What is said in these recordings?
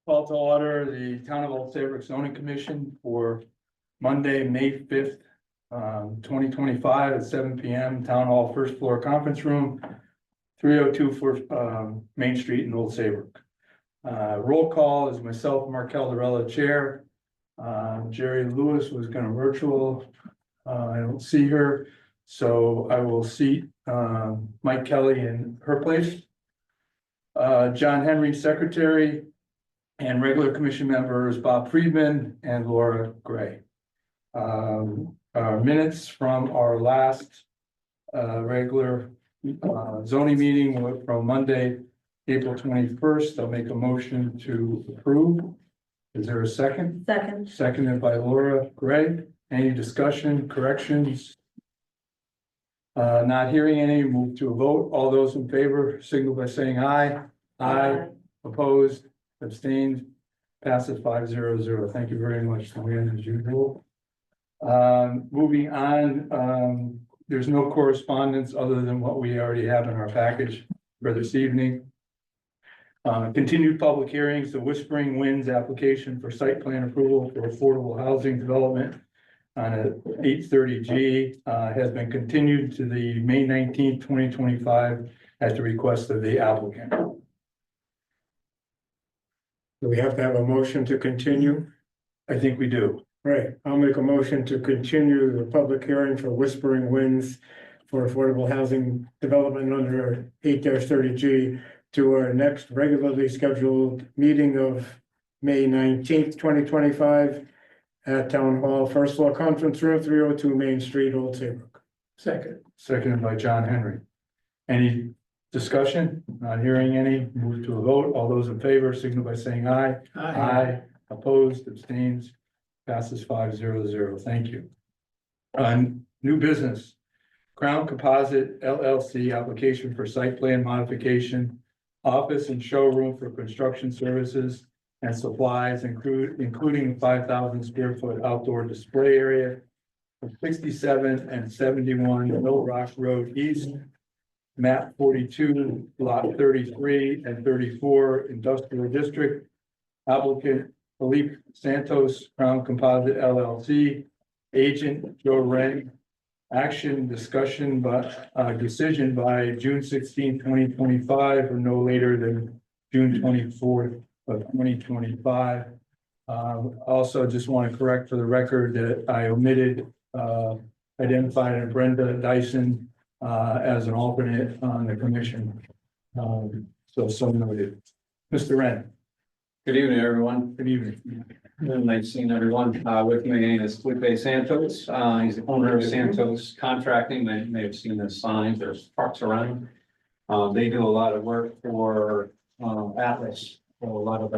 Call to order the Town of Old Saybrook Zoning Commission for Monday, May 5th, 2025 at 7 p.m. Town Hall, first floor conference room, 302 Main Street in Old Saybrook. Roll call is myself, Mark Caldarella, Chair. Jerry Lewis was going to virtual. I don't see her, so I will seat Mike Kelly in her place. John Henry, Secretary. And regular commission members, Bob Friedman and Laura Gray. Minutes from our last regular zoning meeting from Monday, April 21st. I'll make a motion to approve. Is there a second? Second. Seconded by Laura Gray. Any discussion, corrections? Not hearing any, move to a vote. All those in favor signal by saying aye. Aye. Opposed? Abstained, passes 5-0-0. Thank you very much, Luann, as usual. Moving on, there's no correspondence other than what we already have in our package for this evening. Continued public hearings, the Whispering Winds application for site plan approval for affordable housing development on a 830G has been continued to the May 19th, 2025 at the request of the applicant. Do we have to have a motion to continue? I think we do. Right, I'll make a motion to continue the public hearing for Whispering Winds for affordable housing development under 8-30G to our next regularly scheduled meeting of May 19th, 2025 at Town Hall, first floor conference room, 302 Main Street, Old Saybrook. Second. Seconded by John Henry. Any discussion? Not hearing any, move to a vote. All those in favor signal by saying aye. Aye. Opposed, abstains, passes 5-0-0. Thank you. New business. Crown Composite LLC application for site plan modification, office and showroom for construction services and supplies, including 5,000 square foot outdoor display area of 67 and 71 Mill Rock Road East, map 42, lot 33 and 34, industrial district. Applicant Felipe Santos, Crown Composite LLC, agent Joe Reng. Action discussion, but decision by June 16, 2025, or no later than June 24th of 2025. Also, just want to correct for the record that I omitted identifying Brenda Dyson as an alternate on the commission. So noted. Mr. Wren. Good evening, everyone. Good evening. Nice seeing everyone. With me is Felipe Santos. He's the owner of Santos Contracting. They may have seen the signs. There's trucks around. They do a lot of work for Atlas. So a lot of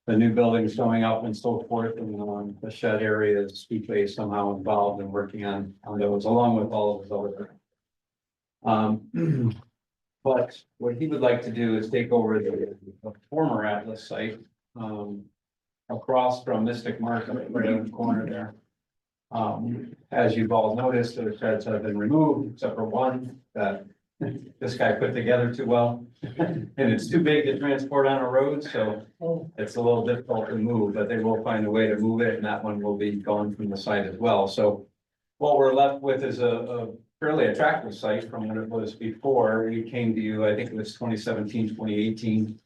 the new buildings going up and so forth, and the shed area is Speedway is somehow involved in working on those, along with all of his other. But what he would like to do is take over the former Atlas site across from Mystic Market, right in the corner there. As you've all noticed, the sheds have been removed, except for one that this guy put together too well. And it's too big to transport on a road, so it's a little difficult to move, but they will find a way to move it, and that one will be gone from the site as well. So what we're left with is a fairly attractive site from what it was before. We came to you, I think it was 2017, 2018,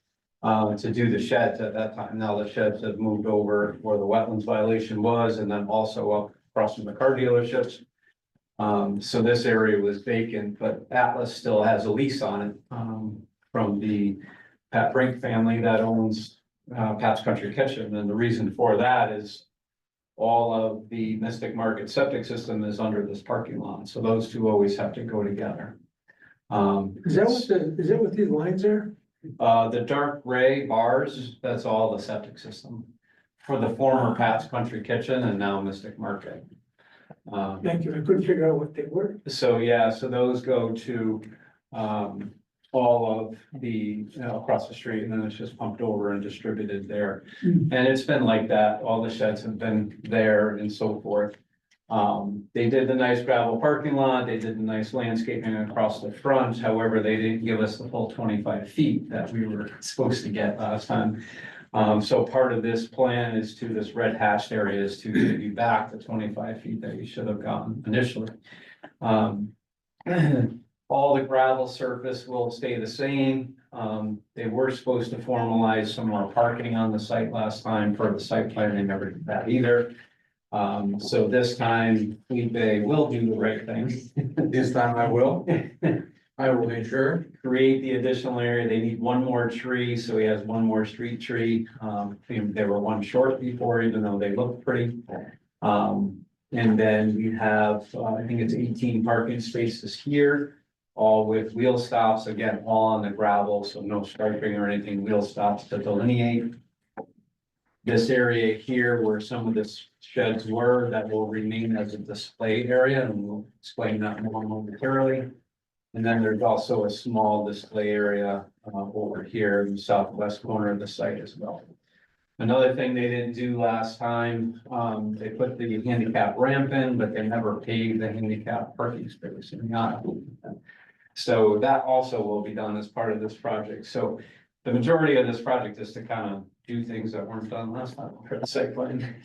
to do the sheds at that time. Now the sheds have moved over where the wetlands violation was, and then also up across from the car dealerships. So this area was vacant, but Atlas still has a lease on it from the Pat Brink family that owns Pat's Country Kitchen. And the reason for that is all of the Mystic Market septic system is under this parking lot. So those two always have to go together. Is that what these lines are? The dark gray bars, that's all the septic system for the former Pat's Country Kitchen and now Mystic Market. Thank you, I couldn't figure out what they were. So yeah, so those go to all of the across the street, and then it's just pumped over and distributed there. And it's been like that. All the sheds have been there and so forth. They did the nice gravel parking lot. They did the nice landscaping across the front. However, they didn't give us the full 25 feet that we were supposed to get last time. So part of this plan is to this red hashed area is to give you back the 25 feet that you should have gotten initially. Um, all the gravel surface will stay the same. They were supposed to formalize some more parking on the site last time for the site plan. They never did that either. So this time Felipe will do the right thing. This time I will. I will ensure. Create the additional area. They need one more tree, so he has one more street tree. They were one short before, even though they look pretty. And then we have, I think it's 18 parking spaces here, all with wheel stops, again, all on the gravel, so no striping or anything, wheel stops to delineate. This area here where some of the sheds were, that will remain as a display area, and we'll explain that more momentarily. And then there's also a small display area over here in the southwest corner of the site as well. Another thing they didn't do last time, they put the handicap ramp in, but they never paved the handicap parking space in the aisle. So that also will be done as part of this project. So the majority of this project is to kind of do things that weren't done last time for the site plan,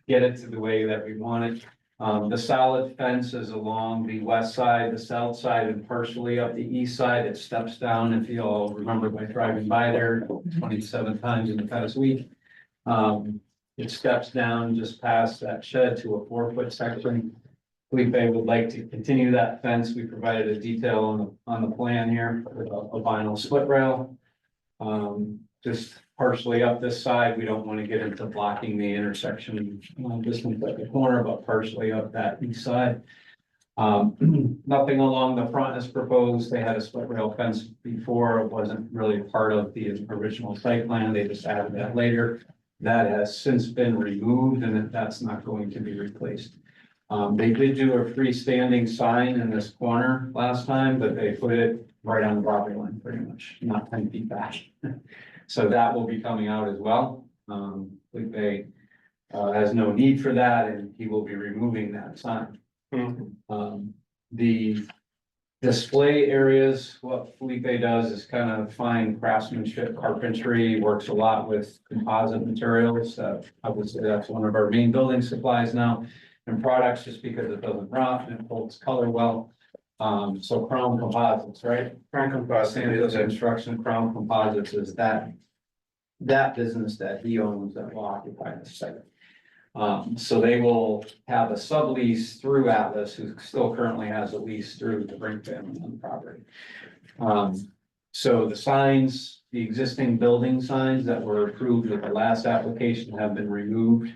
get it to the way that we want it. The solid fence is along the west side, the south side, and partially up the east side. It steps down, if you all remember by driving by there 27 times in the past week. It steps down just past that shed to a 4-foot section. Felipe would like to continue that fence. We provided a detail on the plan here with a vinyl split rail. Just partially up this side. We don't want to get into blocking the intersection, just at the corner, but partially up that east side. Nothing along the front is proposed. They had a split rail fence before. It wasn't really part of the original site plan. They just added that later. That has since been removed, and that's not going to be replaced. They did do a freestanding sign in this corner last time, but they put it right on the property line, pretty much, not 10 feet back. So that will be coming out as well. Felipe has no need for that, and he will be removing that sign. The display areas, what Felipe does is kind of fine craftsmanship, carpentry, works a lot with composite materials. Obviously, that's one of our main building supplies now, and products, just because it doesn't rot and it holds color well. So Crown Composites, right? Crown Composites. Sandals Construction, Crown Composites is that business that he owns that will occupy the site. So they will have a sublease through Atlas, who still currently has a lease through the Brink family on the property. So the signs, the existing building signs that were approved with the last application have been removed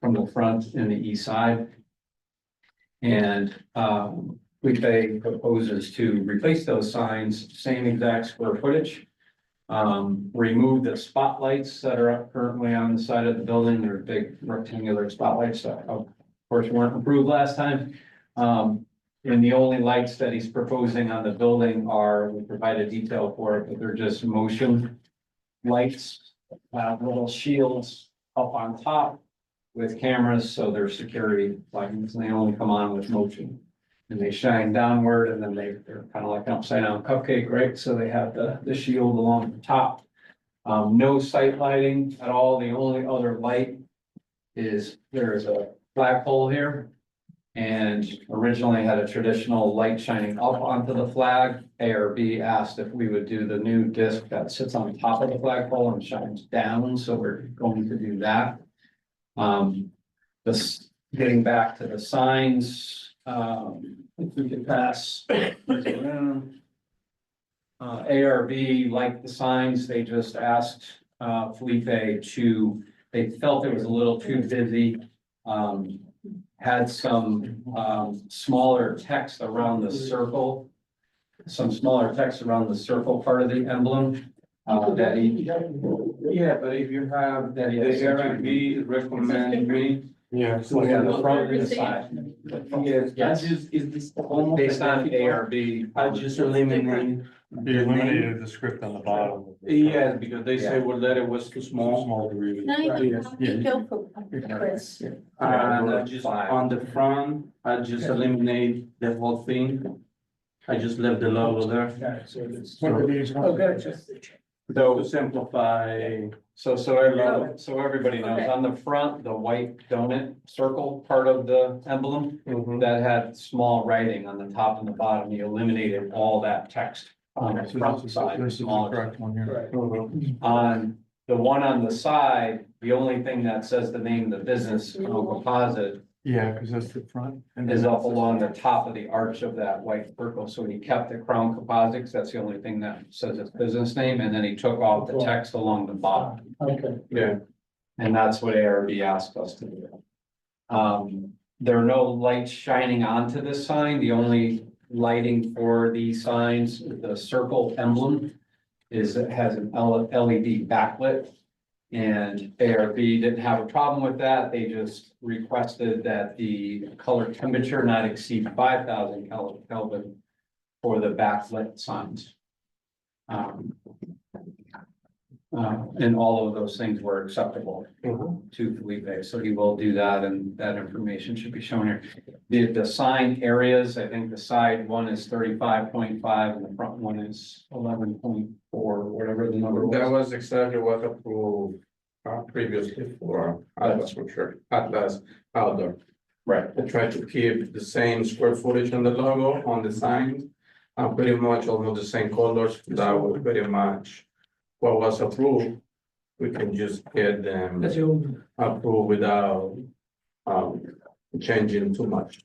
from the front and the east side. And Felipe proposes to replace those signs, same exact square footage. Remove the spotlights that are up currently on the side of the building. They're big rectangular spotlights that of course weren't approved last time. And the only lights that he's proposing on the building are, we provided detail for it, but they're just motion lights, little shields up on top with cameras, so they're security lights, and they only come on with motion. And they shine downward, and then they're kind of like an upside down cupcake, right? So they have the shield along the top. No site lighting at all. The only other light is there's a flagpole here. And originally had a traditional light shining up onto the flag. ARB asked if we would do the new disc that sits on top of the flagpole and shines down, so we're going to do that. This, getting back to the signs, if we could pass around. ARB, like the signs, they just asked Felipe they felt it was a little too busy. Had some smaller text around the circle, part of the emblem. That he, Yeah, but if you have that he the has. ARB recommend me. Yeah. Yeah, the front and the side. Yes, Yes. is this almost Based on identical? ARB. I just eliminate. You eliminated the script on the bottom. Yes, because they say, Yeah. well, that it was too small. Small to read. Can I Yes. have detail for Chris? And I just, on the front, I just eliminate the whole thing. I just left the logo there. What are these? Oh, good. So, To simplify, so everybody knows, on the front, the white donut circle part of the emblem that had small writing on the top and the bottom, you eliminated all that text on the front side. This is the smaller. correct one here. On the one on the side, the only thing that says the name of the business, Crown Composite, Yeah, because that's the front. And is then up along the top of the arch of that white circle, so he kept the Crown Composite, 'cause that's the only thing that says its business name, and then he took off the text along the bottom. Okay. yeah, And that's what ARB asked us to do. There are no lights shining onto this sign, the only lighting for these signs, the circle emblem. Is it has an LED backlit. And ARB didn't have a problem with that, they just requested that the color temperature not exceed 5,000 Kelvin for the backlit signs. And all of those things were acceptable to Felipe, so he will do that, and that information should be shown here. The sign areas, I think the side one is 35.5 and the front one is 11.4, whatever the number that was. was exactly what approved previously for Atlas, for sure, Atlas Outdoor. Right. I tried to keep the same square footage on the logo, on the sign, pretty much almost the same colors, that was pretty much what was approved. We can just get them approved without changing too much.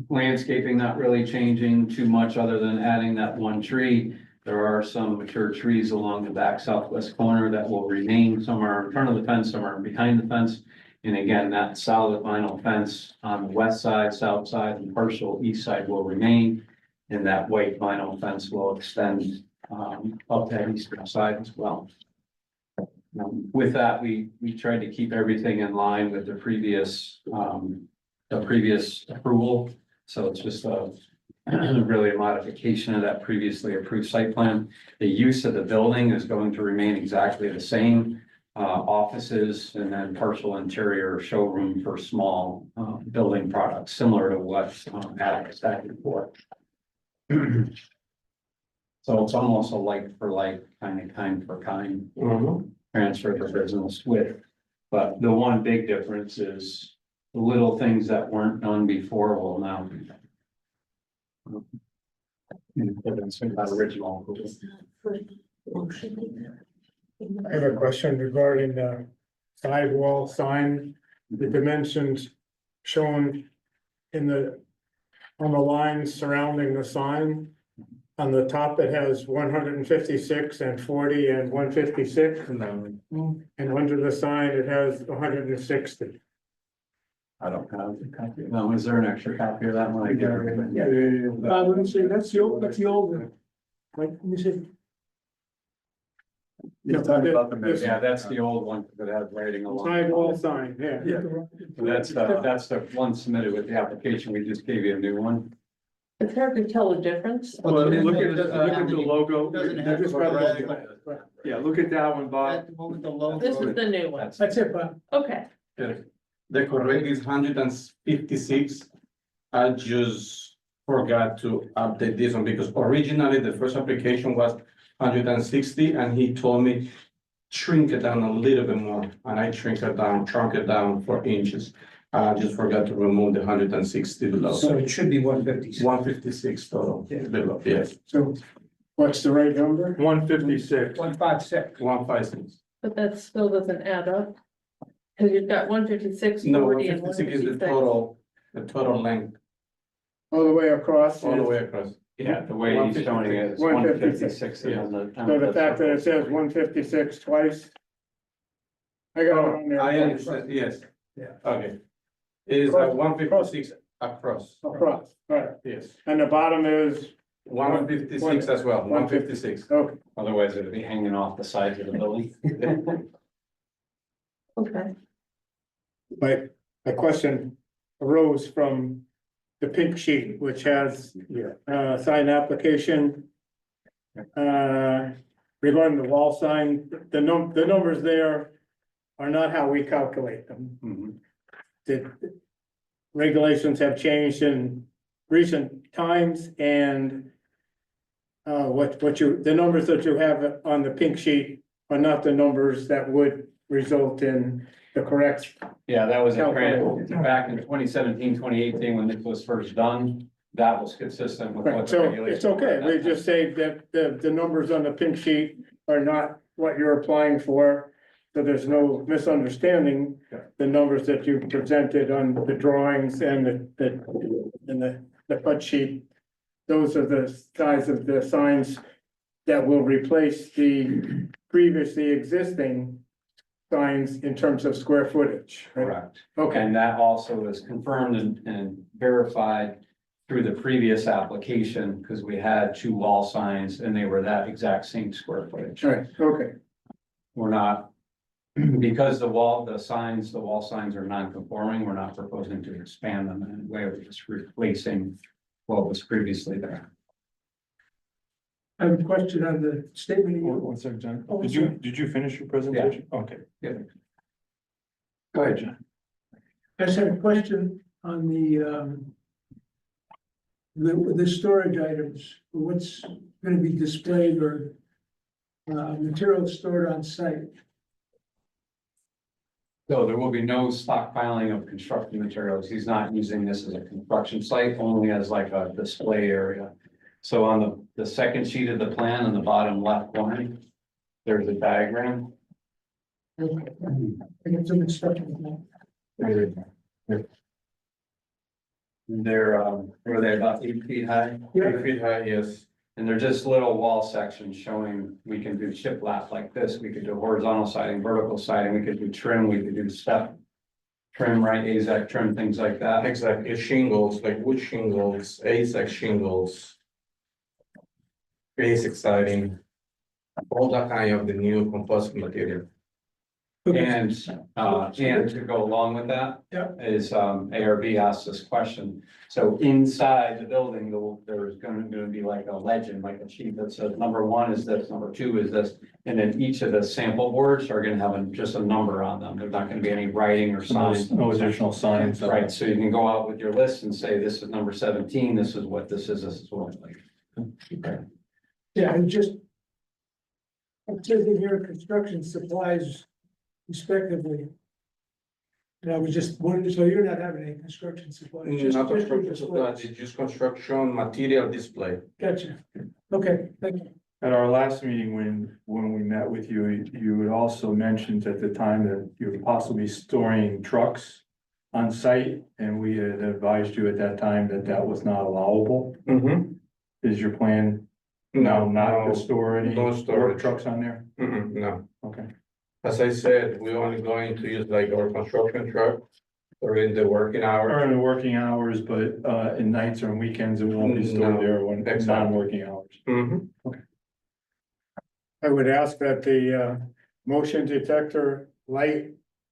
Landscaping not really changing too much other than adding that one tree. There are some mature trees along the back southwest corner that will remain, some are in front of the fence, some are behind the fence. And again, that solid vinyl fence on the west side, south side, and partial east side will remain. And that white vinyl fence will extend up that eastern side as well. With that, we tried to keep everything in line with the previous approval. So it's just really a modification of that previously approved site plan. The use of the building is going to remain exactly the same. Offices and then partial interior showroom for small building products, similar to what Alex had before. So it's almost a like for like, kind for kind transfer of business with. But the one big difference is the little things that weren't done before will now be done. That original. I have a question regarding the sidewall sign, the dimensions shown in on the lines surrounding the sign. On the top, it has 156 and 40 and 156. And under the sign, it has 160. I don't have the copy. No, is there an extra copy of that one? I get everything. Let me see, that's the old one. Like, let me see. You're talking about the Yeah, that's the old one that had writing along. sidewall sign, yeah. That's the one submitted with the application. We just gave you a new one. It's hard to tell the difference. Well, look at the logo. Doesn't have Just the got red. the- Yeah, look at that one, Bob. That's the one with the logo. This is the new one. That's it, Bob. Okay. The correct is 156. I just forgot to update this one because originally the first application was 160 and he told me shrink it down a little bit more and I shrunk it down 4 inches. I just forgot to remove the 160 below. So it should be 156. 156 total below, yes, So what's the right number? 156. 156. 156. But that still doesn't add up. Cause you've got 156, No, 40 and 156 is the 156. total length, All the way across? all the way across. Yeah, the way he's showing it is 156 on the. So the fact that it says 156 twice? I got it on there. I understand, yes. Yeah. Okay. It is Across- 156 across, Across, right. yes. And the bottom is, 156 as well, 156. okay, Otherwise it'd be hanging off the sides of the building. Okay. my question arose from the pink sheet, which has sign application. Regarding the wall sign, the numbers there are not how we calculate them. Mhm. The regulations have changed in recent times and the numbers that you have on the pink sheet are not the numbers that would result in the correct. Yeah, that was Calculate. back in 2017, 2018 when this was first done, that was consistent with what Right, the so regulations. it's okay, were at we that just say that the numbers on the pink sheet are not what you're applying for. So there's no misunderstanding, the numbers that you presented on the drawings and the cut sheet. Those are the size of the signs that will replace the previously existing signs in terms of square footage, time. right? Correct. Okay, And that also was confirmed and verified through the previous application, because we had 2 wall signs and they were that exact same square footage. all right, okay, We're not, because the wall signs are non-conforming, we're not proposing to expand them in a way, we're just replacing what was previously there. I have a question on the statement. One second, John. Oh, Did you finish your presentation? Okay. Yeah. Go ahead, John. I just had a question on the storage items, what's gonna be displayed or material stored on site. So there will be no stockpiling of construction materials. He's not using this as a construction site, only as like a display area. So on the second sheet of the plan on the bottom left corner, there's a diagram. Okay. I get some instructions. Were they about 8 feet high? 8 feet high, yes. And they're just little wall sections showing we can do shiplap like this, we could do horizontal siding, vertical siding, we could do trim, we could do step. Trim, right, AZAC trim, things like that. Exactly, shingles, like wood shingles, ASAC shingles. Basic siding. All that kind of the new composite material. And to go along with that. Yeah. Is, ARB asked this question. So inside the building, there's gonna be like a legend, like a sheet that says number 1 is this, number 2 is this. And then each of the sample boards are gonna have just a number on them. There's not gonna be any writing or signs. No additional signs. Right, so you can go out with your list and say, this is number 17, this is what this is what like. Yeah, and just. It says in here, construction supplies respectively. And I was just wondering, so you're not having any construction supplies? just- Not just construction displays. supplies, it's just construction material display. Gotcha. Okay, thank you. At our last meeting, when we met with you, you had also mentioned at the time that you were possibly storing trucks on site, and we had advised you at that time that that was not allowable. Is your plan now not to store any no work storage. trucks on there? No. Okay. As I said, we're only going to use like our construction truck during the working hour. Or in the working hours, but in nights or on weekends, it won't be stored No, there when it's exactly. non-working hours. I would ask that the motion detector light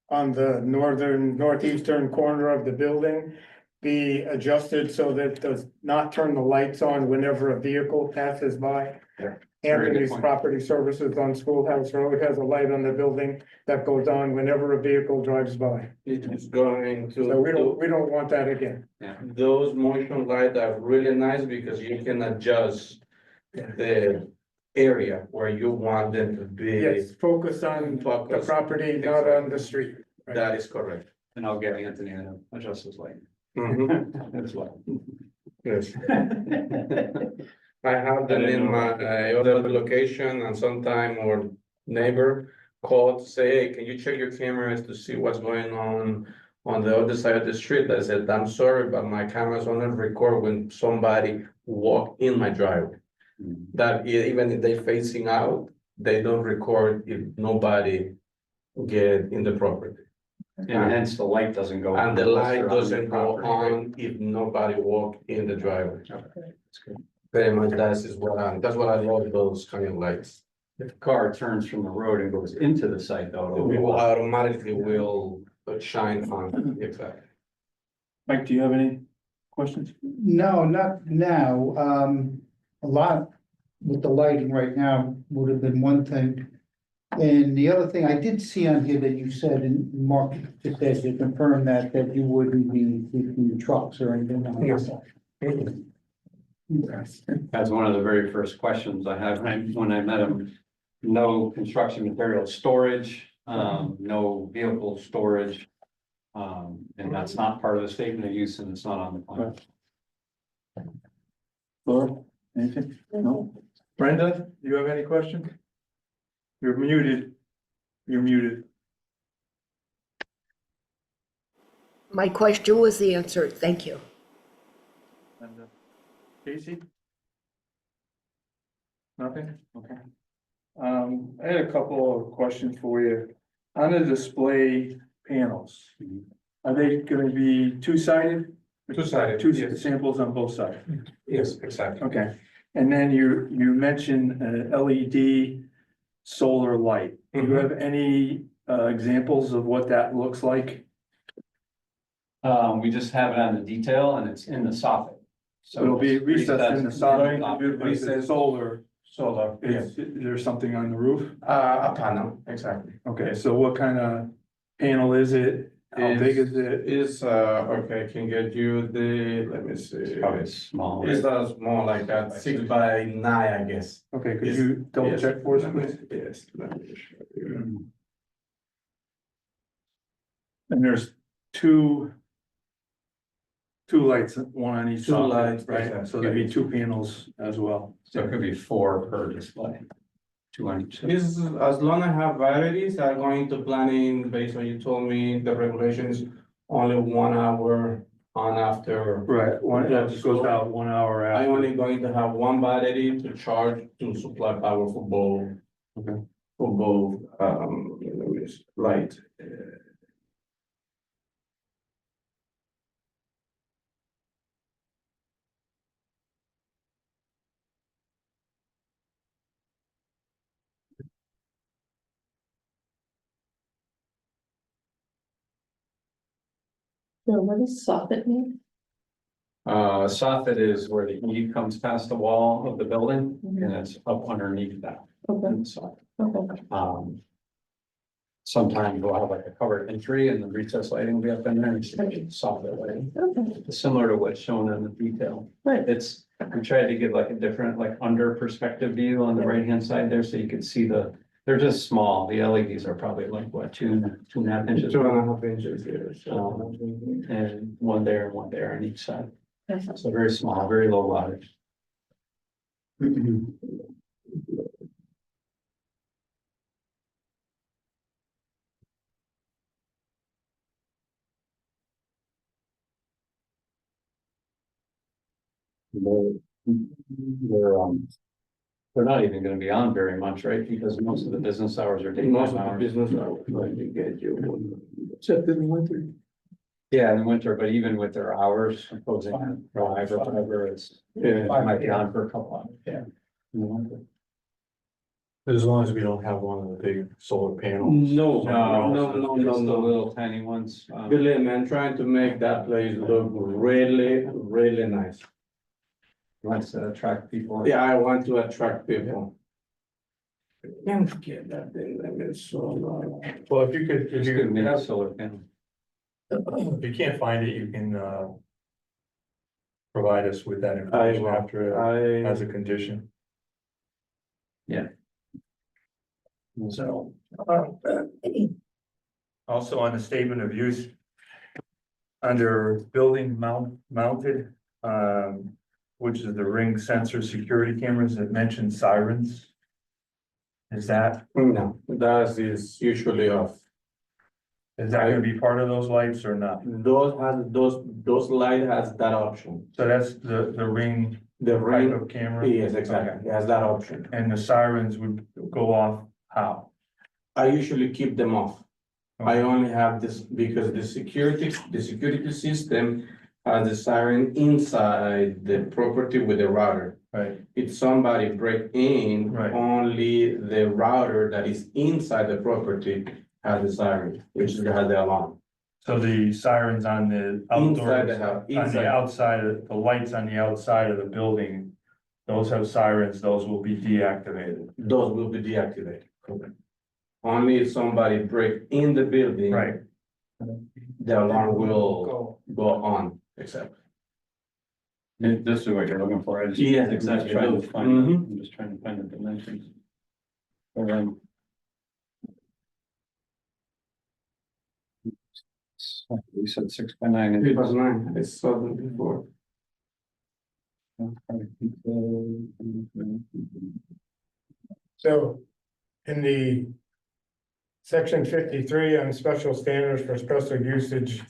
on the northeastern corner of the building be adjusted so that it does not turn the lights on whenever a vehicle passes by. Yeah. Very good Anthony's point. Property Services on Schoolhouse Road has a light on the building that goes on whenever a vehicle drives by. It's going So we don't want that again. those motion lights are really nice because you can adjust the area where you want them to be. Yes, focus on the Focus. property, not on the street. That is correct. And I'll get Anthony to adjust his light. As well. Yes. I have them in my other location and sometime our neighbor called to say, hey, can you check your cameras to see what's going on the other side of the street? I said, I'm sorry, but my cameras only record when somebody walk in my driveway. That even if they facing out, they don't record if nobody get in the property. And hence the light doesn't go. And the unless light they're on doesn't your go property. on if nobody walk in the driveway. Okay, that's good. Very much that's what I love those kind of lights. If the car turns from the road and goes into the site though. It will automatically will shine on, exactly. Mike, do you have any questions? No, not now. A lot with the lighting right now would have been one thing. And the other thing I did see on here that you said, and Mark just said to confirm that you wouldn't be keeping trucks or anything like that. That's one of the very first questions I had when I met him. No construction material storage, no vehicle storage. And that's not part of the statement of use and it's not on the plan. Laura, anything? No? Brenda, do you have any questions? You're muted. You're muted. My question was answered. Thank you. Brenda. Casey? Nothing? Okay. I had a couple of questions for you. On the display panels, are they gonna be two-sided? Two-sided, Two yes. samples on both sides? Yes, exactly. Okay, and then you mentioned an LED solar light. Do you have any examples of what that looks like? We just have it on the detail and it's in the soffit. So It'll be it's recessed in the recessed. solar, recessed solar, Solar, yes. is there something on the roof? A panel, exactly. Okay, so what kind of panel is it? How big is it? Is, okay, I can get you the, let me see. It's probably small. It's more like that, 6x9, I guess. Okay, could Yes, you double yes, check for us, let me- please? Yes, let me show you. And there's two lights, one on each Two side, lights, right? exactly. So there'd be two panels as well. So it could be 4 per display. 2 on each side. This, as long as I have varieties, I'm going to planning based on you told me the regulations, only 1 hour on after. Right, one, that just goes out 1 hour I after. only going to have one battery to charge to supply power for both. Okay. For both, let me see, light. So what does soffit mean? Soffit is where the eave comes past the wall of the building and it's up underneath that. Okay, in the soffit. okay. Sometimes we'll have like a covered entry and the recess lighting will be up in there, it's soffit lighting, Okay, similar to what's shown in the detail. right. It's, we tried to give like a different, like under perspective view on the right hand side there, so you can see they're just small, the LEDs are probably like what, 2.5 inches. 2.5 inches here, so. And one there on each side, Okay. so very small, very low wattage. They're not even gonna be on very much, right? Because most of the business hours are daytime Most of the hours. business are going to get you. Except in the winter. Yeah, in the winter, but even with their hours, opposing drive or whatever, it's, it might be on for a couple hours, yeah. In the winter. As long as we don't have one of the big solar panels. No, It's the no. little tiny ones. Believe me, I'm trying to make that place look really, really nice. Wants to attract people. Yeah, I want to attract people. Can't get that thing, let me so. Well, if you could, If you could make a solar panel. if you can't find it, you can, provide us with that information will. after, as a condition. So, also on the statement of use, under building mounted, which is the ring sensor security cameras that mention sirens. Is that No, that is usually off. gonna be part of those lights or not? Those light has that option. So that's the ring The type ring, of camera? yes, exactly, it has that option. And the sirens would go off how? I usually keep them off. I only have this because the security system has the siren inside the property with the router. Right, If somebody break in, Right. only the router that is inside the property has the siren, which has the alarm. so the sirens on the outdoor, Inside the house, on inside. the outside, the lights on the outside of the building, those have sirens, those will be deactivated. Those will be deactivated. Correct. Only if somebody break in the building. This is what you're looking for. I just- Yeah, I'm just exactly. trying to find Mhm. I'm just trying to find the dimensions. Um, We said 6 by 9. It was 9, I saw them before. So in the section 53 on special standards for special usage,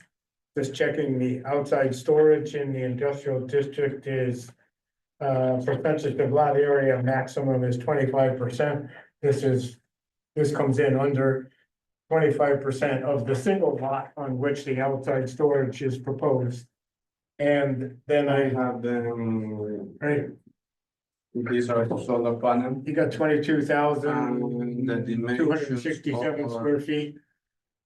just checking the outside storage in the industrial district is percentage of lot area maximum is 25%. This comes in under 25% of the single lot on which the outside storage is proposed. And then I I, have them, right, these are the solar panel. you got 22,000 And the dimensions 267 are- square feet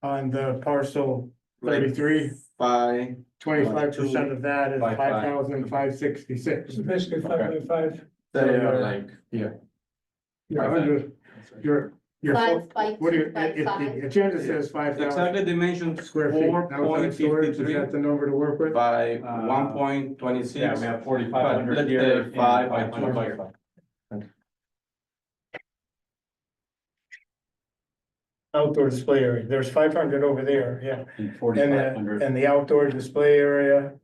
on the parcel 33. 25% of that is 5,566. So basically 5.5. They are like, You're Okay. under, you're. 5 by What do you, 2 by if 5. the agenda says 5,000 exactly dimensions square feet, outside storage, is 4.53 that the number to work with? by Uh, 1.26. Yeah, we have 4,500 Let's here. say 5 by and 2 500 by 5. Outdoor display area, there's 500 over there, yeah. And And 4,500. and the outdoor display area.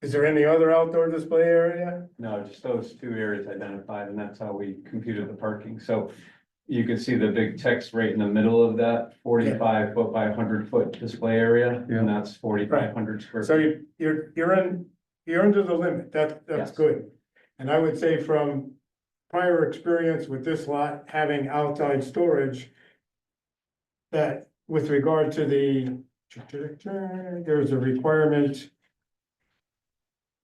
Is there any other outdoor display area? No, just those two areas identified, and that's how we computed the parking. So you can see the big text right in the middle of that 45 foot by 100 foot display area, Yeah. and that's 4,500 square So feet. you're under the limit, that's Yes. good. And I would say from prior experience with this lot having outside storage. That with regard to there's a requirement.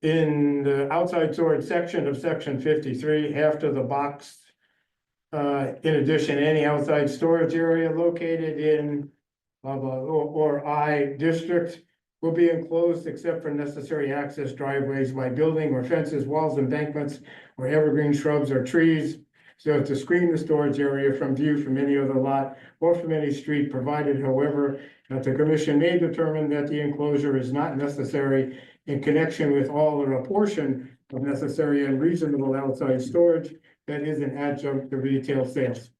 In the outside storage section of section 53, after the box. In addition, any outside storage area located in blah, blah, or I district will be enclosed except for necessary access driveways by building or fences, walls, embankments, or evergreen shrubs or trees. So as to screen the storage area from view from any other lot or from any street, provided however, that the commission may determine that the enclosure is not necessary in connection with all or a portion of necessary and reasonable outside storage that is an adjunct to retail sales.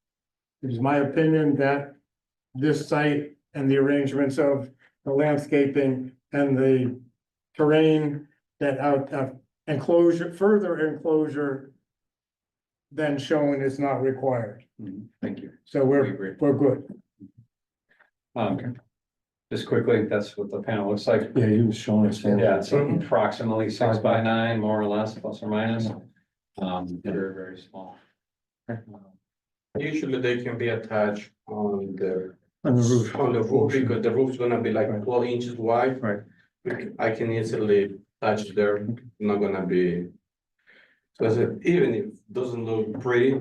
It is my opinion that this site and the arrangements of the landscaping and the terrain that out enclosure, further enclosure than shown is not required. Thank you. So We agree. we're good. Just quickly, that's what the panel looks like. Yeah, he was showing us. Yeah, it's approximately 6 by 9, more or less, plus or minus. They're very small. Usually they can be attached on the On the roof. because the roof's gonna be like 12 inches wide. Right. I can easily touch there, not gonna be. So I said, even if it doesn't look pretty,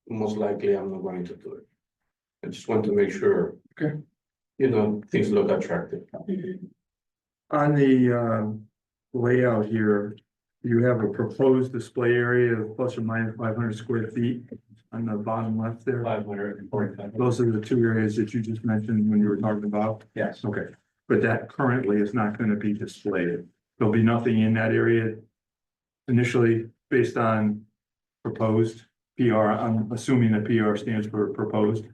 most likely I'm not going to do it. I just want to make sure. Okay. You know, things look attractive. On the layout here, you have a proposed display area of plus or minus 500 square feet on the bottom left there. 545. Those are the two areas that you just mentioned when you were talking about. Yes. Okay, but that currently is not going to be displayed. There'll be nothing in that area initially based on proposed PR. I'm assuming the PR stands for proposed.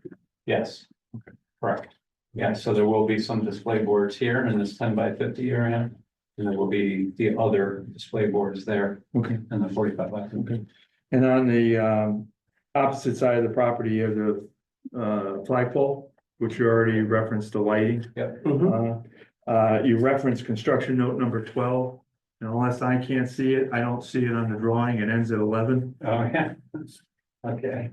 Yes. Okay. Correct. Yeah, so there will be some display boards here in this 10 by 50 area. And there will be the other display boards there Okay. in the 45 by 50. Okay. And on the opposite side of the property, you have the flagpole, which you already referenced the lighting. Yep. You referenced construction note number 12. And unless I can't see it, I don't see it on the drawing. It ends at 11. Oh, yeah. Okay.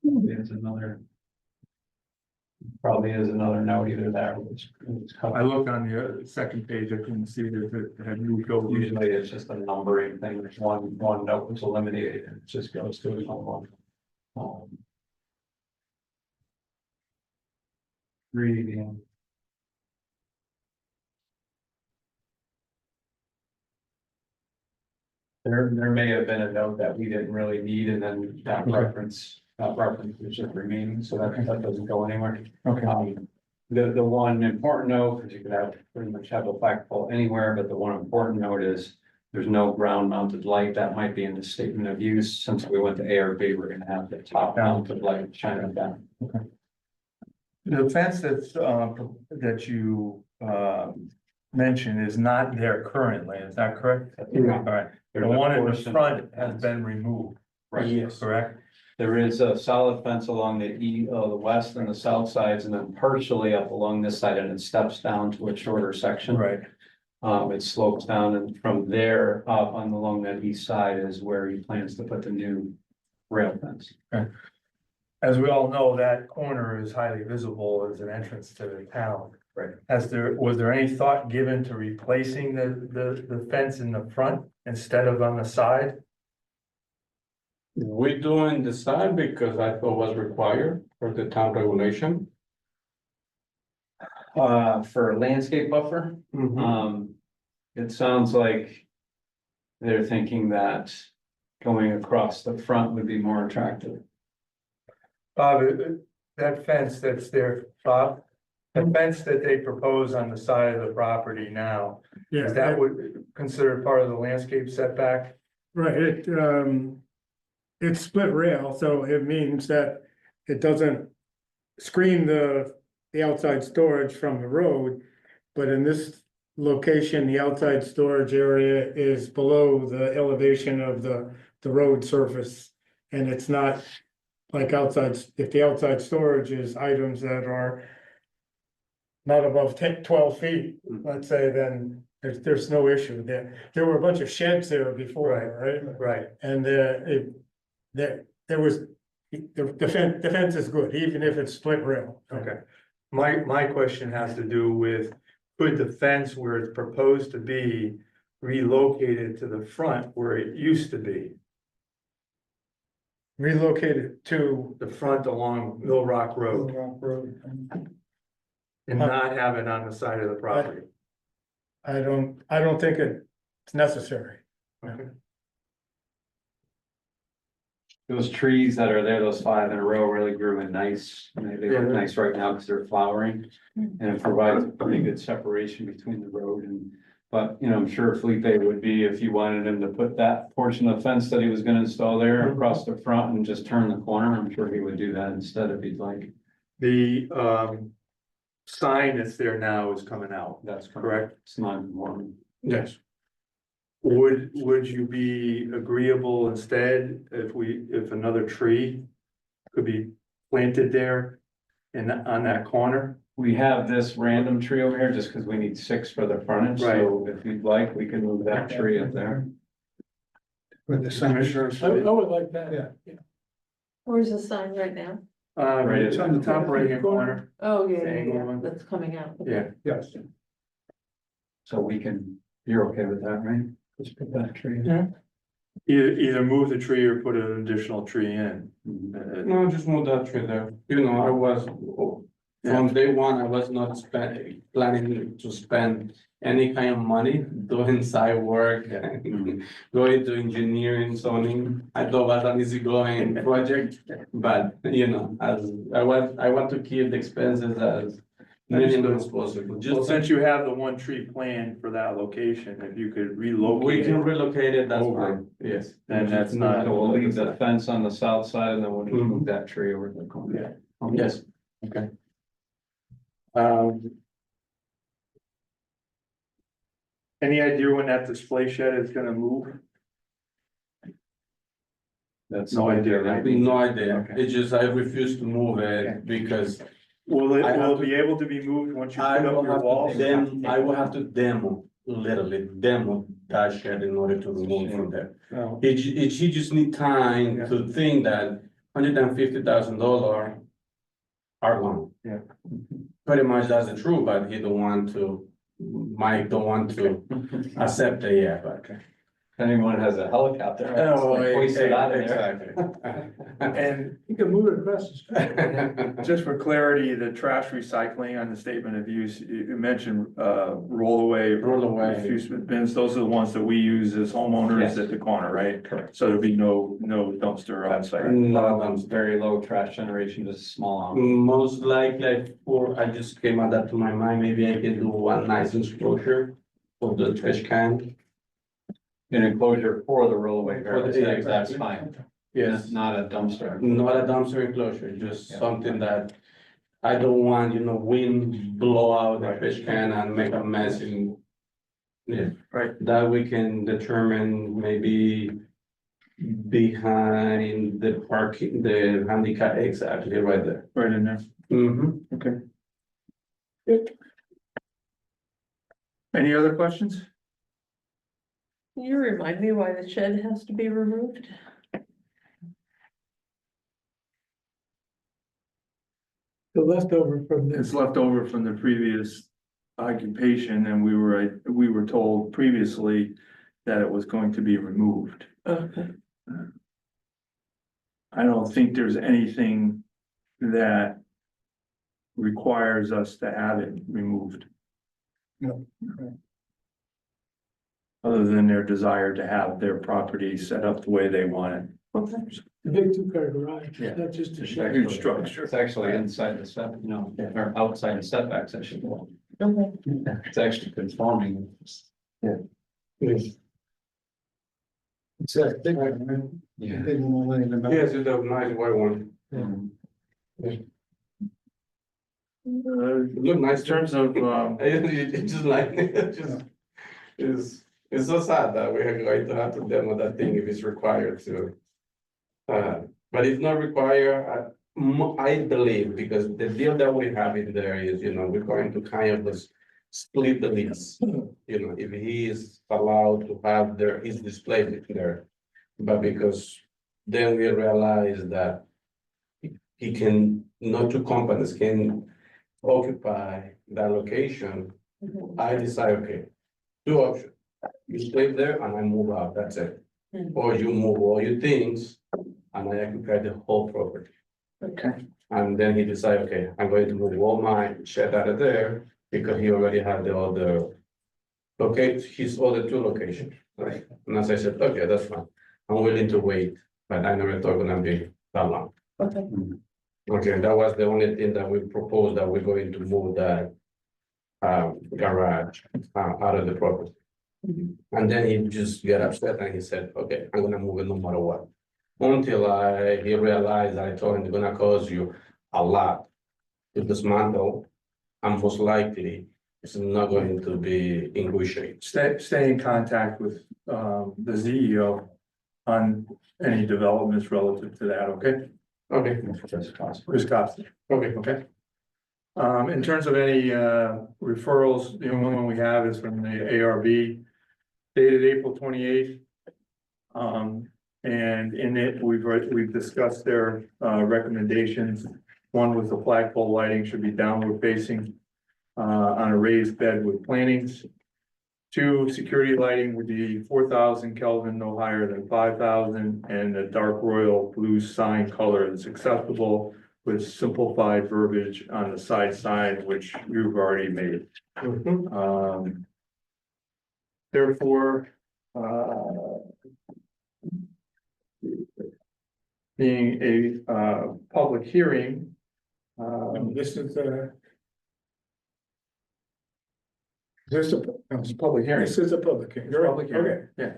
There's another. Probably is another note either there, which. I looked on the second page, I couldn't see that it had moved over. Usually it's just a numbering thing, there's one note was eliminated, and it just goes to another one. Reading. There may have been a note that we didn't really need, and then that reference was just remaining, so that doesn't go anywhere. Okay. The one important note, because you could have pretty much have a flagpole anywhere, but the one important note is there's no ground mounted light. That might be in the statement of use. Since we went to ARB, we're gonna have the top mounted light shining down. The fence that's, that you, mentioned is not there currently, is that correct? No. All right, the There's a one in the portion front of the has fence. been removed, Right. Yes. correct? There is a solid fence along the west and the south sides, and then partially up along this side, and it steps down to a shorter section. Right. It slopes down, and from there up on along that east side is where he plans to put the new rail fence. As we all know, that corner is highly visible as an entrance to the town. Right. Was there any thought given to replacing the fence in the front instead of on the side? We doing the side because I thought was required for the town regulation. For landscape buffer, it sounds like they're thinking that going across the front would be more attractive. Bob, that fence that's there, Bob, the fence that they propose on the side of the property now, Yeah, is that would considered part of the landscape setback? right, it's split rail, so it means that it doesn't screen the outside storage from the road. But in this location, the outside storage area is below the elevation of the road surface. And it's not like outside, if the outside storage is items that are not above 10, 12 feet, let's say, then there's no issue there. There were a bunch of sheds there before, right? Right. And there was, the fence is good, even if it's split rail. Okay. My question has to do with, could the fence where it's proposed to be relocated to the front where it used to be? Relocated to The front along Mill Rock Road and not have it on the side of the property? I don't think it's necessary. Okay. Those trees that are there, those 5 in a row really grew in nice, they look nice right now because they're flowering. And it provides a pretty good separation between the road and, but, you know, I'm sure Felipe would be, if you wanted him to put that portion of the fence that he was gonna install there across the front and just turn the corner, I'm sure he would do that instead if he'd like. The sign that's there now is coming out, That's correct? It's not important. Yes. Would you be agreeable instead if another tree could be planted there on that corner? We have this random tree over here just because we need 6 for the frontage, so if you'd like, we can move that tree up there. With the sign. I would like that. Yeah. Where's the sign right now? Right It's on the top right hand corner. Oh, yeah, The yeah, angle yeah, one. that's coming out. Yeah. Yes. So we can, you're okay with that, right? Let's put that tree. Either move the tree or put an additional tree in. No, just move that tree there. You know, I was, from day one, I was not planning to spend any kind of money doing site work, going to engineering, zoning. I thought it was an easygoing project, but you know, as I want to keep the expenses as minimum as possible. Well, Just since you have the one tree planned for that location, if you could we relocate can it, relocate it, that's Over. fine, yes. then that's not. So we'll leave the fence on the south side and then we'll just move that tree over to the corner. Yes. Okay. Any idea when that display shed is gonna move? That's No idea, right? No idea, Okay. it's just I refuse to move it because Will I have it to- be able to be moved once you I put will up your have walls? to I will have to literally demo that shed in order to remove from there. No. He just need time to think that $150,000 are gone. Yeah. Pretty much that's the truth, but he don't want to, Mike don't want to accept it yet, but. anyone has a helicopter. Oh, like, hoist it out of there. Exactly. And You can move it across the street. just for clarity, the trash recycling on the statement of use, you mentioned, rollaway. Rollaway. Refuse bins, those are the ones that we use as homeowners Yes. at the corner, right? Correct. So there'll be no dumpster outside. No, Very low trash generation, just small. most likely, for, I just came at that to my mind, maybe I can do one nice enclosure for the trash can. An enclosure for the rollaway For the- barrels, yeah, that's exactly. fine. Yes, Not a dumpster. not a dumpster enclosure, just Yeah. something that I don't want, wind blow out the Right. trash can and make a mess in. Yeah. Right. That we can determine maybe behind the parking, the handicap exit, actually right there. Right in there. Mm-hmm. Okay. Any other questions? Can you remind me why the shed has to be removed? The leftover from It's this. left over from the previous occupation, and we were told previously that it was going to be removed. Okay. I don't think there's anything that requires us to have it removed. No. Other than their desire to have their property set up the way they want it. Okay. The big two-car garage, Yeah. not just a It's a shed. huge structure. It's actually inside the step, or outside the setbacks, I should go. Okay. It's actually conforming. It's a big one, right? Yeah. Big one laying in the back. Yes, it's a nice white one. It look nice. In terms of, It's just like, it's so sad that we are going to have to demo that thing if it's required to. But it's not required, I believe, because the deal that we have in there is, we're going to kind of just split the lease. If he is allowed to have his display there. But because then we realize that he can, not two companies can occupy that location, I decide, okay, two options. You stay there and I move out, that's it. Or you move all your things and I occupy the whole property. okay, And then he decide, okay, I'm going to move all my shed out of there because he already had the other. His other two locations, right? And as I said, okay, that's fine. I'm willing to wait, but I never thought gonna be that long. Okay. Okay, that was the only thing that we proposed, that we're going to move that. Garage out of the property. And then he just got upset and he said, okay, I'm gonna move it no matter what. Until he realized, I told him it's gonna cost you a lot to dismantle. And most likely, it's not going to be in good shape. stay in contact with, the CEO on any developments relative to that, okay? Okay, Chris Costa. okay. Okay. In terms of any referrals, the only one we have is from the ARB dated April 28th. And in it, we've discussed their recommendations. One was the flagpole lighting should be downward facing on a raised bed with plantings. 2, security lighting would be 4,000 Kelvin, no higher than 5,000, and a dark royal blue sign color that's acceptable with simplified verbiage on the side sign, which you've already made. Therefore, being a public hearing, This is, it's a public hearing. this is a public hearing. It's a public hearing, yeah.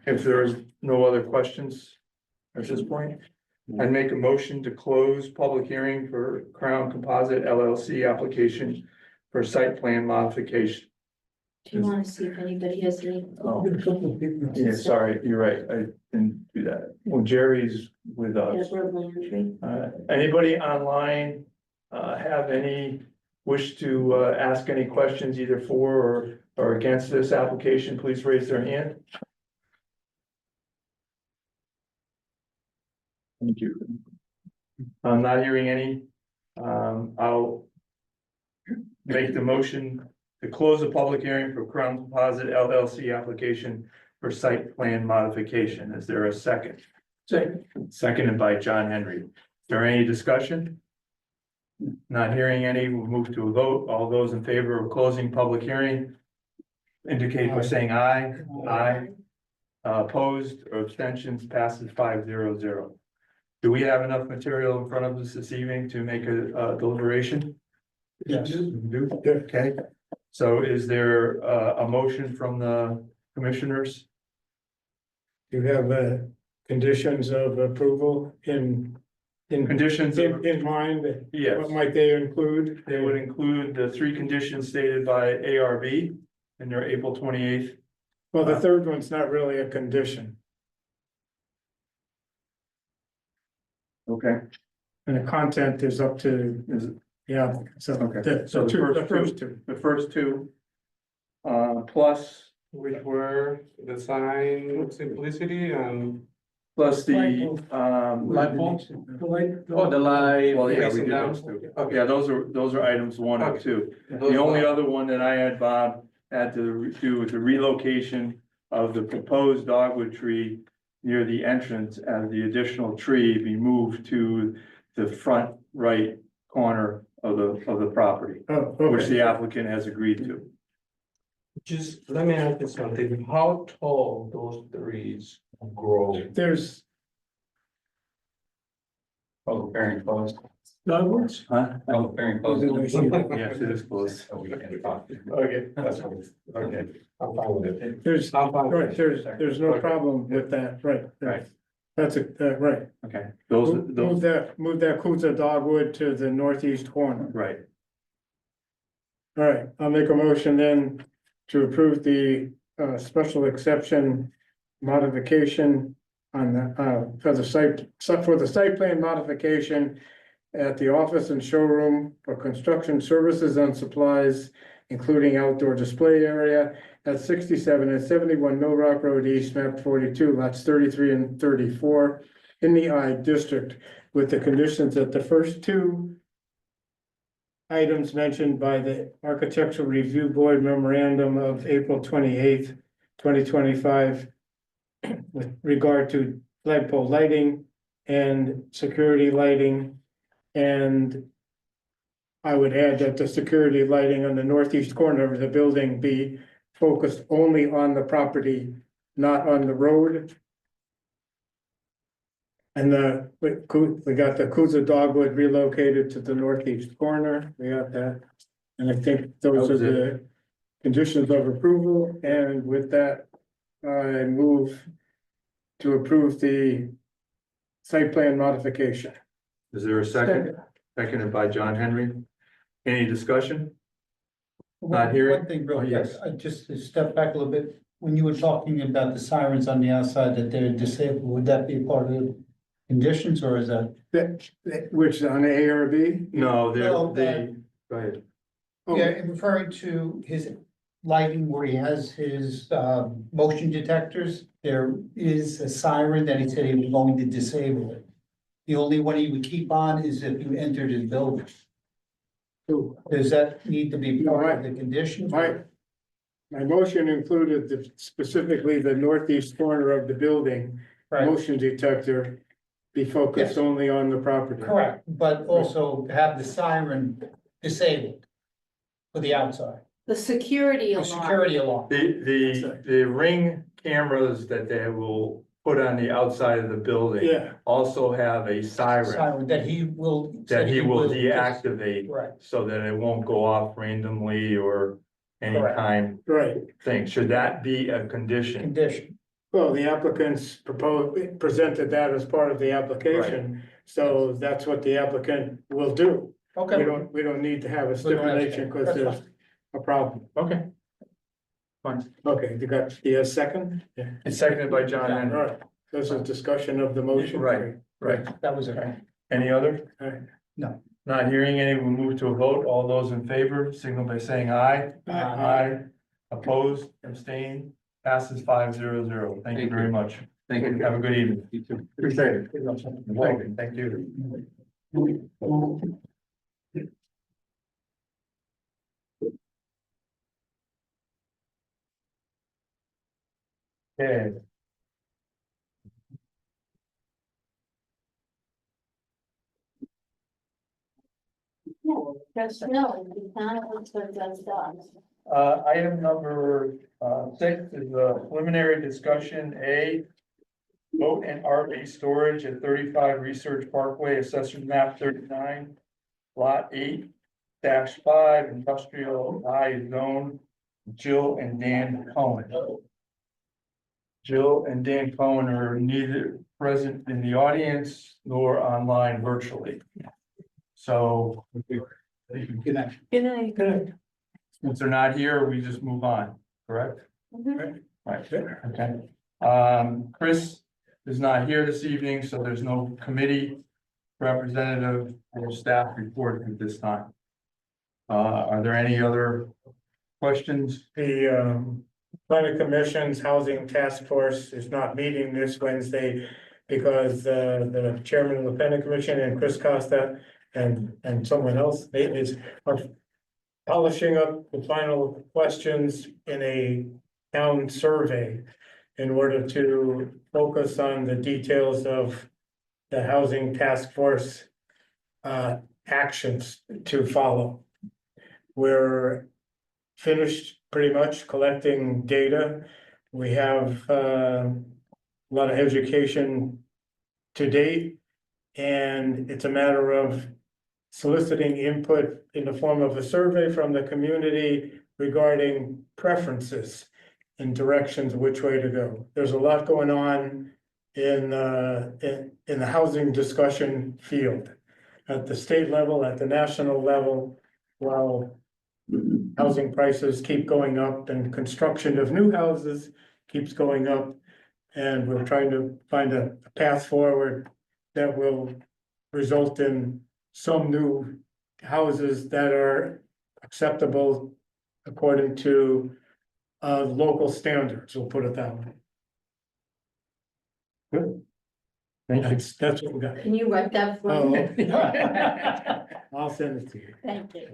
If there's no other questions at this point, I'd make a motion to close public hearing for Crown Composite LLC application for site plan modification. Do you wanna see if anybody has any? Oh, A couple of people. yeah, sorry, you're right, I didn't do that. Well, Jerry's with us. Deborah Landry? Anybody online, have any wish to, ask any questions either for or against this application, please raise their hand. Thank you. I'm not hearing any. I'll make the motion to close the public hearing for Crown Composite LLC application for site plan modification. Is there a second? Second. Seconded by John Henry. Is there any discussion? Not hearing any, we'll move to a vote. All those in favor of closing public hearing indicate by saying aye. Aye. Opposed or abstentions, passes 5-0-0. Do we have enough material in front of us this evening to make a deliberation? Yes. We do? Okay. So is there a motion from the commissioners? You have conditions of approval in Conditions, in mind. yes, What might they include? they would include the three conditions stated by ARB in their April 28th. Well, the third one's not really a condition, Okay. and the content is up to, yeah, so. Okay. The So the the first first two. The first two. Plus, which were, Design simplicity and plus the, light bulbs. The light. Oh, the light. well, yeah, we facing did down. those two. Okay. Yeah, those are items 1 and 2. Those The only are- other one that I had, Bob, had to do with the relocation of the proposed dogwood tree near the entrance, and the additional tree be moved to the front right corner of the property, Oh, which okay. the applicant has agreed to. Just let me ask you something, how tall those trees grow? There's, Public hearing closed. Dogwoods? Huh? Public hearing closed. Yes, it is close. So we can talk. Okay. That's what it's, okay, I'm fine with it. there's, I'm fine with right, it. there's no problem with that, right. Right. That's a, right. Okay, those, Move that Kuza dogwood to the northeast corner. right, All right, I'll make a motion then to approve the special exception modification on the for the site plan modification at the office and showroom for construction services and supplies, including outdoor display area at 67 and 71 Mill Rock Road East, map 42, lots 33 and 34 in the I district, with the conditions that the first two items mentioned by the Architectural Review Board memorandum of April 28th, 2025, with regard to flagpole lighting and security lighting. And I would add that the security lighting on the northeast corner of the building be focused only on the property, not on the road. And we got the Kuza dogwood relocated to the northeast corner, we got that. And I think those are the conditions of approval, and with that, I move to approve the site plan modification. is there a second? Seconded by John Henry. Any discussion? Not hearing? One thing real Oh, quick, yes. I just to step back a little bit, when you were talking about the sirens on the outside that they're disabled, would that be part of the conditions, or is that? Which on the ARB? No, No, go ahead. Oh, Yeah, in referring to his lighting where he has his motion detectors, there is a siren that he said he was going to disable it. The only one he would keep on is if you entered his building. Does that need to be part of the conditions? My motion included specifically the northeast corner of the building, Right, motion detector be focused Yes. only on the property. correct, but also have the siren disabled for the outside, The security the alarm. security alarm. The ring cameras that they will put on the outside of the building Yeah, also have a siren Siren that he will. that he will deactivate Right, so that it won't go off randomly or any Correct. kind right. thing. Should that be a condition? condition, Well, the applicants presented that as part of the application, so that's what the applicant will do. okay. We don't need to have a We don't have to. stipulation because That's there's fine. a problem. Okay. Fine. Okay, you got, second? Yeah. It's seconded by John All Henry. right, this is discussion of the motion. Right. Right. That was it. Any other? No. Not hearing any, we'll move to a vote. All those in favor, signal by saying aye. Aye. Opposed, abstained, passes 5-0-0. Thank you very much. Thank you. Have a good evening. You too. Appreciate it. Thank you. Okay, No, the town of Pittsburgh does dogs. item number, 6 is a preliminary discussion, boat and RV storage at 35 Research Parkway, Assessor Map 39, Lot 8-5, Industrial I Zone, Jill and Dan Cohen. Jill and Dan Cohen are neither present in the audience nor online virtually. So, Good night. Good night. Good. since they're not here, we just move on, correct? Mhm. Right, okay. Chris is not here this evening, so there's no committee representative or staff report at this time. Are there any other questions? The planning commission's housing task force is not meeting this Wednesday because the chairman of the planning commission and Chris Costa and someone else, are polishing up the final questions in a town survey in order to focus on the details of the housing task force actions to follow. We're finished pretty much collecting data. We have a lot of education to date. And it's a matter of soliciting input in the form of a survey from the community regarding preferences and directions, which way to go. There's a lot going on in the housing discussion field at the state level, at the national level, while housing prices keep going up and construction of new houses keeps going up. And we're trying to find a path forward that will result in some new houses that are acceptable according to local standards, we'll put it that way. Good. Thank you. That's what we got. Can you write that for Oh, me? I'll send it to you. Thank you.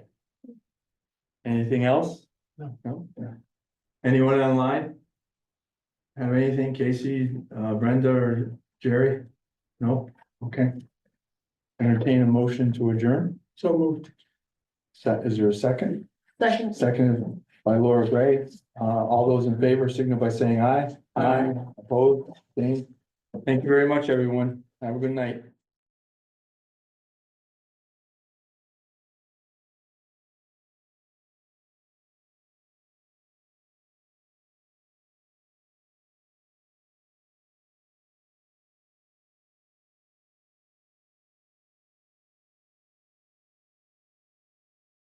Anything else? No. Anyone online? Have anything, Casey, Brenda, or Jerry? No? Okay. Entertain a motion to adjourn. So moved. Is there a second? Second. Seconded by Laura Gray. All those in favor signify by saying aye. Aye. Opposed, abstained. Thank you very much, everyone. Have a good night.